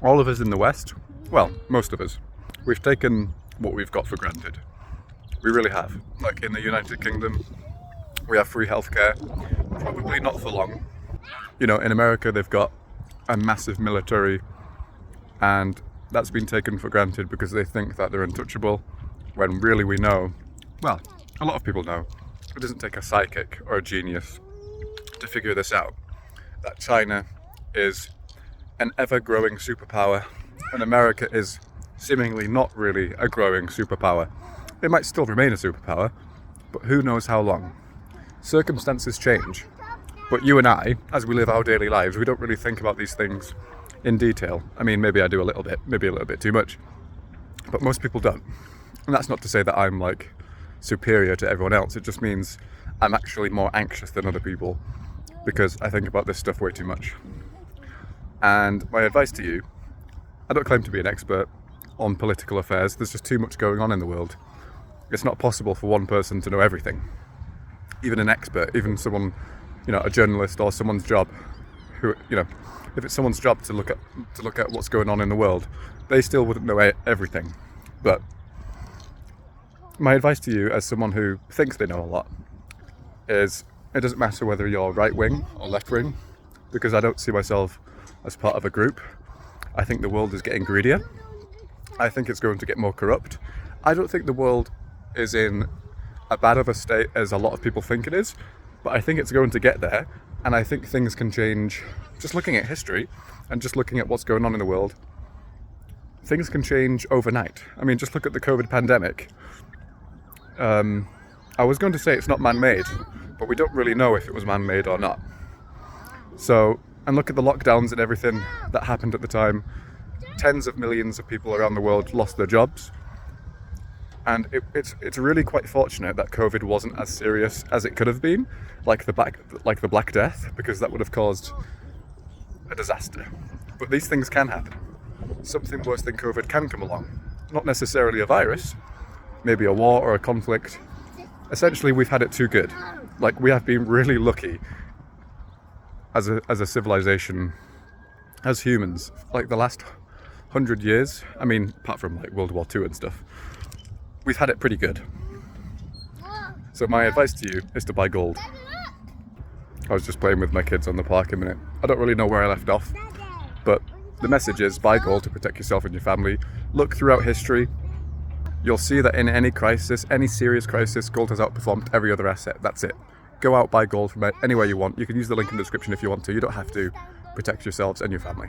all of us in the West, well, most of us, we've taken what we've got for granted. We really have. Like in the United Kingdom, we have free healthcare, probably not for long. You know, in America, they've got a massive military, and that's been taken for granted because they think that they're untouchable, when really we know, well, a lot of people know, it doesn't take a psychic or a genius to figure this out, that China is an ever-growing superpower, and America is seemingly not really a growing superpower. It might still remain a superpower, but who knows how long. Circumstances change, but you and I, as we live our daily lives, we don't really think about these things in detail. I mean, maybe I do a little bit, maybe a little bit too much, but most people don't. And that's not to say that I'm like superior to everyone else, it just means I'm actually more anxious than other people because I think about this stuff way too much. And my advice to you, I don't claim to be an expert on political affairs, there's just too much going on in the world. It's not possible for one person to know everything. Even an expert, even someone, you know, a journalist or someone's job, who, you know, if it's someone's job to look at what's going on in the world, they still wouldn't know everything. But my advice to you as someone who thinks they know a lot is it doesn't matter whether you're right wing or left wing, because I don't see myself as part of a group. I think the world is getting greedier. I think it's going to get more corrupt. I don't think the world is in as bad of a state as a lot of people think it is, but I think it's going to get there, and I think things can change. Just looking at history and just looking at what's going on in the world, things can change overnight. I mean, just look at the COVID pandemic. I was going to say it's not man-made, but we don't really know if it was man-made or not. So, and look at the lockdowns and everything that happened at the time. Tens of millions of people around the world lost their jobs. And it's really quite fortunate that COVID wasn't as serious as it could have been, like the Black Death, because that would have caused a disaster. But these things can happen. Something worse than COVID can come along. Not necessarily a virus, maybe a war or a conflict. Essentially, we've had it too good. Like, we have been really lucky as a civilization, as humans. Like the last 100 years, I mean, apart from like World War II and stuff, we've had it pretty good. So my advice to you is to buy gold. I was just playing with my kids on the park a minute. I don't really know where I left off, but the message is buy gold to protect yourself and your family. Look throughout history. You'll see that in any crisis, any serious crisis, gold has outperformed every other asset. That's it. Go out, buy gold from anywhere you want. You can use the link in the description if you want to. You don't have to. Protect yourselves and your family.